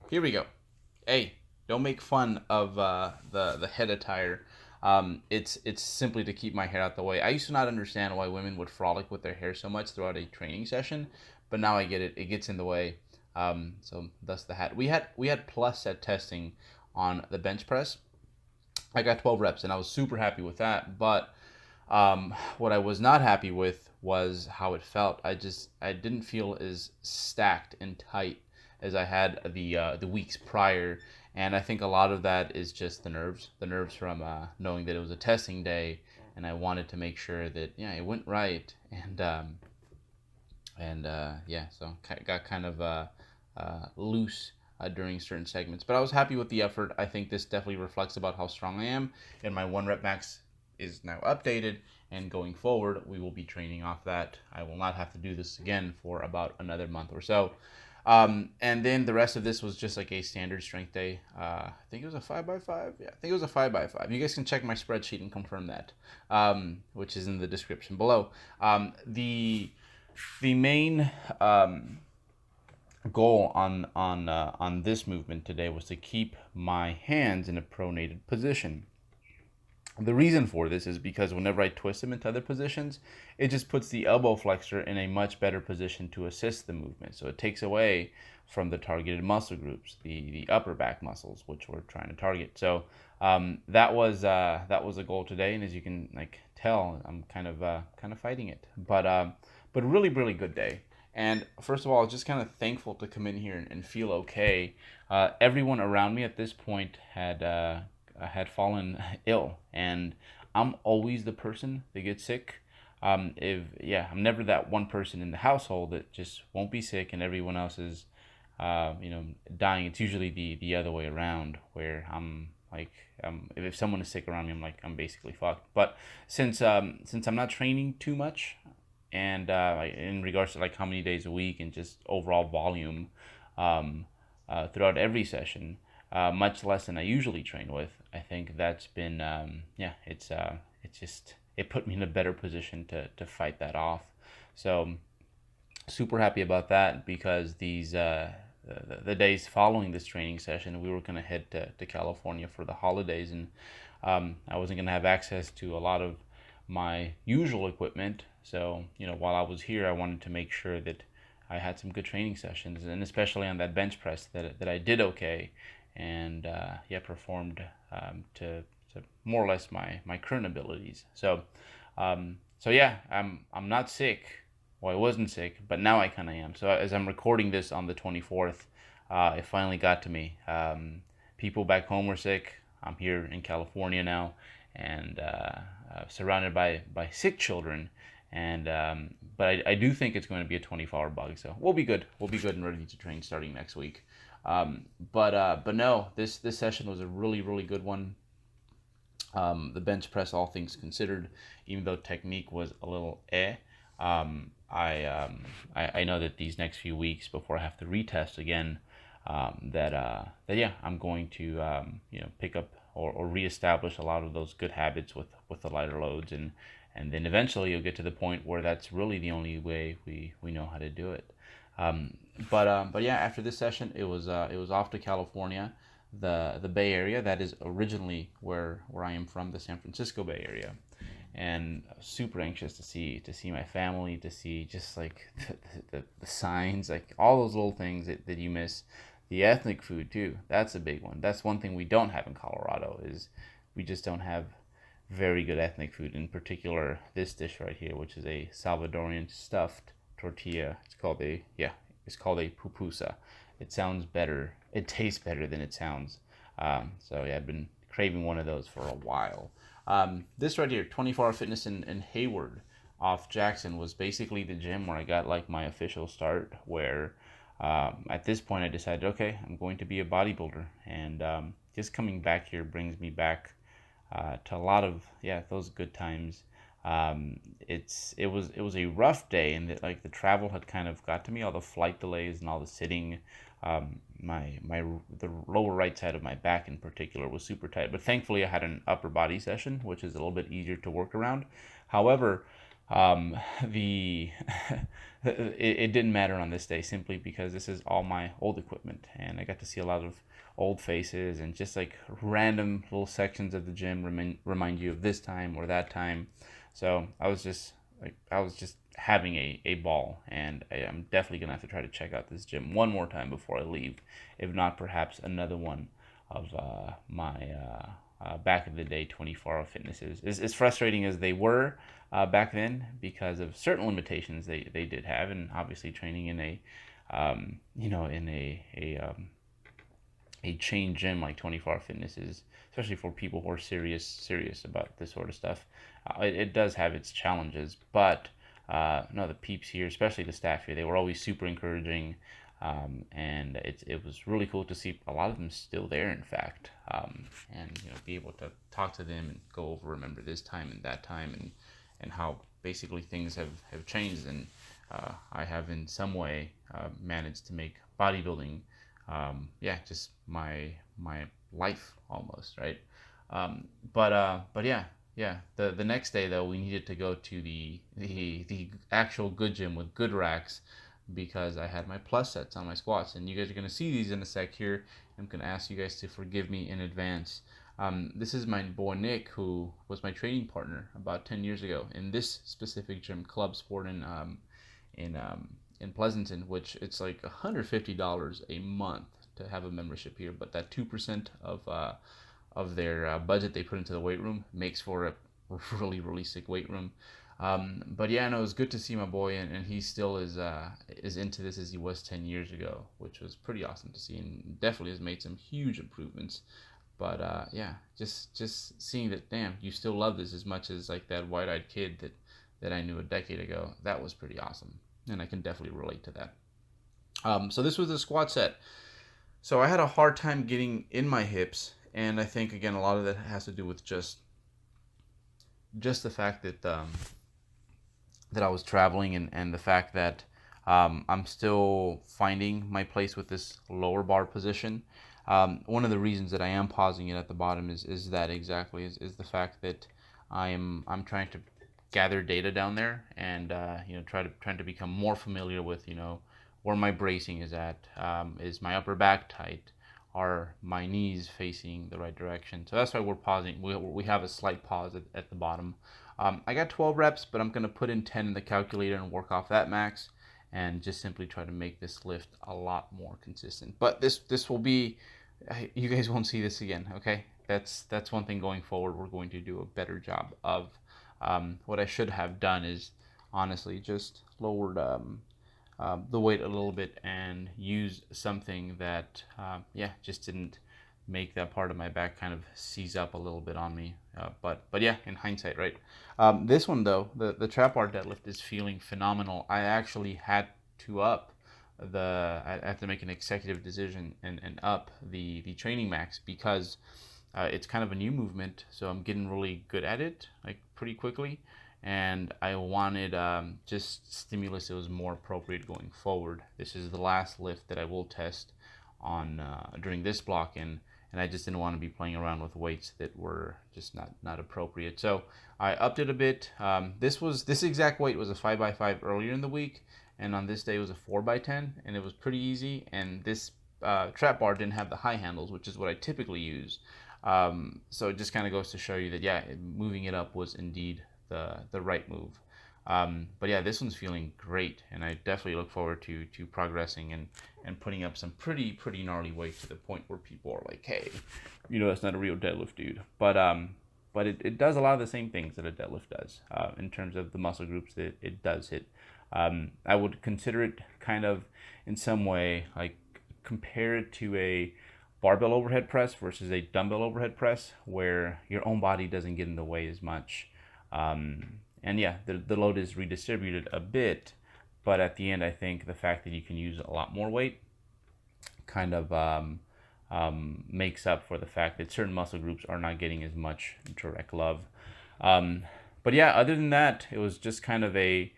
Here we go. Hey, don't make fun of the head attire. It's simply to keep my hair out the way. I used to not understand why women would frolic with their hair so much throughout a training session, but now I get it. It gets in the way. So thus the hat. We had plus set testing on the bench press. I got 12 reps and I was super happy with that. But what I was not happy with was how it felt. I didn't feel as stacked and tight as I had the weeks prior, and I think a lot of that is just the nerves from knowing that it was a testing day, and I wanted to make sure that it went right, and yeah, so got kind of loose during certain segments. But I was happy with the effort. I think this definitely reflects about how strong I am, and my one rep max is now updated. And going forward, we will be training off that. I will not have to do this again for about another month or so. And then the rest of this was just like a standard strength day. I think it was a 5x5. Yeah, I think it was a 5x5. You guys can check my spreadsheet and confirm that, which is in the description below. The main goal on this movement today was to keep my hands in a pronated position. The reason for this is because whenever I twist them into other positions, it just puts the elbow flexor in a much better position to assist the movement. So it takes away from the targeted muscle groups, the upper back muscles, which we're trying to target. So that was a goal today, and as you can tell, I'm kind of fighting it. But really good day. And first of all, I was just kind of thankful to come in here and feel okay. Everyone around me at this point had fallen ill, and I'm always the person that gets sick. If yeah, I'm never that one person in the household that just won't be sick, and everyone else is, dying. It's usually the other way around, where I'm like, if someone is sick around me, I'm basically fucked. But since I'm not training too much, and in regards to like how many days a week and just overall volume, throughout every session, much less than I usually train with. I think that's been it's just it put me in a better position to fight that off. So super happy about that because the days following this training session, we were gonna head to California for the holidays, and I wasn't gonna have access to a lot of my usual equipment. So while I was here, I wanted to make sure that I had some good training sessions, and especially on that bench press that I did okay, and performed to more or less my current abilities. So yeah, I'm not sick. Well, I wasn't sick, but now I kind of am. So as I'm recording this on the 24th, it finally got to me. People back home were sick. I'm here in California now, and surrounded by sick children. And but I do think it's going to be a 24-hour bug, so we'll be good. We'll be good and ready to train starting next week. But no, this session was a really good one. The bench press, all things considered, even though technique was a little I know that these next few weeks before I have to retest again, that yeah, I'm going to pick up or reestablish a lot of those good habits with the lighter loads, and then eventually you'll get to the point where that's really the only way we know how to do it. Um, but yeah, after this session, it was off to California, the Bay Area. That is originally where I am from, the San Francisco Bay Area, and super anxious to see my family, to see just like the signs, like all those little things that you miss. The ethnic food too. That's a big one. That's one thing we don't have in Colorado is we just don't have very good ethnic food. In particular, this dish right here, which is a Salvadorian stuffed tortilla. It's called a pupusa. It sounds better. It tastes better than it sounds. So yeah, I've been craving one of those for a while. This right here, 24 Hour Fitness in Hayward off Jackson, was basically the gym where I got like my official start. Where at this point I decided, okay, I'm going to be a bodybuilder, and just coming back here brings me back to a lot of those good times. It was a rough day, and like the travel had kind of got to me, all the flight delays and all the sitting. My the lower right side of my back in particular was super tight, but thankfully I had an upper body session, which is a little bit easier to work around. However, Um, the it didn't matter on this day simply because this is all my old equipment, and I got to see a lot of old faces and just like random little sections of the gym remind you of this time or that time. So I was just having a ball, and I'm definitely gonna have to try to check out this gym one more time before I leave, if not perhaps another one of my back in the day 24-hour fitnesses. As frustrating as they were back then because of certain limitations they did have, and obviously training in in a chain gym like 24-hour fitness is, especially for people who are serious about this sort of stuff, it does have its challenges. But no, the peeps here, especially the staff here, they were always super encouraging. And it was really cool to see a lot of them still there, in fact, and be able to talk to them and go over, remember this time and that time, and how basically things have changed, and I have in some way managed to make bodybuilding, just my life almost, right? But yeah. The next day though, we needed to go to the actual good gym with good racks because I had my plus sets on my squats, and you guys are gonna see these in a sec here. I'm gonna ask you guys to forgive me in advance. This is my boy Nick, who was my training partner about 10 years ago in this specific gym, Club Sport in in Pleasanton, which it's like $150 a month to have a membership here. But that 2% of their budget they put into the weight room makes for a really sick weight room. But yeah, no, it was good to see my boy, and he still is into this as he was 10 years ago, which was pretty awesome to see, and definitely has made some huge improvements. But yeah, just seeing that, damn, you still love this as much as like that wide-eyed kid that I knew a decade ago. That was pretty awesome, and I can definitely relate to that. So this was a squat set. So I had a hard time getting in my hips, and I think again a lot of that has to do with just the fact that I was traveling, and the fact that I'm still finding my place with this lower bar position. One of the reasons that I am pausing it at the bottom is that exactly is the fact that I'm trying to gather data down there, and trying to become more familiar with where my bracing is at. Is my upper back tight? Are my knees facing the right direction? So that's why we're pausing. We have a slight pause at the bottom. I got 12 reps, but I'm going to put in 10 in the calculator and work off that max, and just simply try to make this lift a lot more consistent. But this will be, you guys won't see this again, okay? That's one thing going forward. We're going to do a better job of. What I should have done is honestly just lowered the weight a little bit and use something that just didn't make that part of my back kind of seize up a little bit on me. But yeah, in hindsight, right? This one though, the trap bar deadlift is feeling phenomenal. I actually had to up I have to make an executive decision and up the training max because it's kind of a new movement, so I'm getting really good at it like pretty quickly, and I wanted just stimulus that was more appropriate going forward. This is the last lift that I will test on during this block, and I just didn't want to be playing around with weights that were just not appropriate. So I upped it a bit. This exact weight was a 5x5 earlier in the week, and on this day it was a 4x10, and it was pretty easy. And this trap bar didn't have the high handles, which is what I typically use. So it just kind of goes to show you that yeah, moving it up was indeed the right move. But yeah, this one's feeling great, and I definitely look forward to progressing and putting up some pretty gnarly weight to the point where people are like, hey, that's not a real deadlift, dude. But it does a lot of the same things that a deadlift does in terms of the muscle groups that it does hit. I would consider it kind of in some way like compare it to a barbell overhead press versus a dumbbell overhead press, where your own body doesn't get in the way as much. And yeah, the load is redistributed a bit, but at the end, I think the fact that you can use a lot more weight kind of makes up for the fact that certain muscle groups are not getting as much direct love. Um, but yeah, other than that, it was just kind of a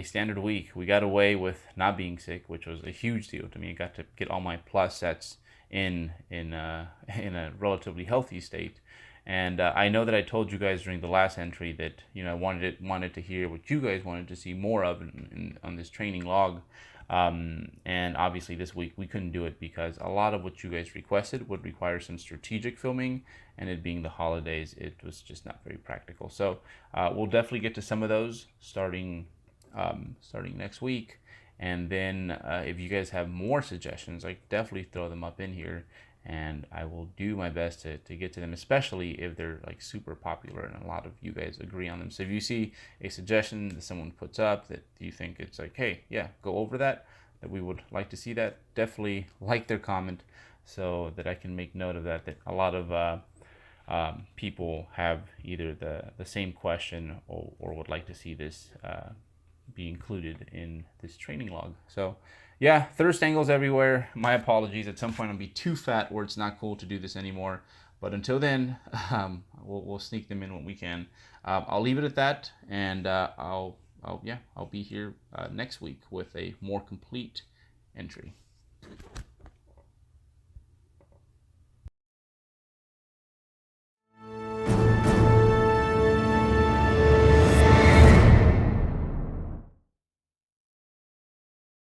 standard week. We got away with not being sick, which was a huge deal to me. I got to get all my plus sets in a relatively healthy state, And I know that I told you guys during the last entry that I wanted to hear what you guys wanted to see more of on this training log. And obviously this week we couldn't do it because a lot of what you guys requested would require some strategic filming, and it being the holidays, it was just not very practical. So we'll definitely get to some of those starting next week. And then if you guys have more suggestions, like, definitely throw them up in here, and I will do my best to get to them, especially if they're like super popular and a lot of you guys agree on them. So if you see a suggestion that someone puts up that you think it's like, hey, yeah, go over that we would like to see that, definitely like their comment so that I can make note of that a lot of people have either the same question or would like to see this be included in this training log. So yeah, thirst angles everywhere. My apologies. At some point I'll be too fat where it's not cool to do this anymore. But until then, we'll sneak them in when we can. I'll leave it at that, and I'll be here next week with a more complete entry.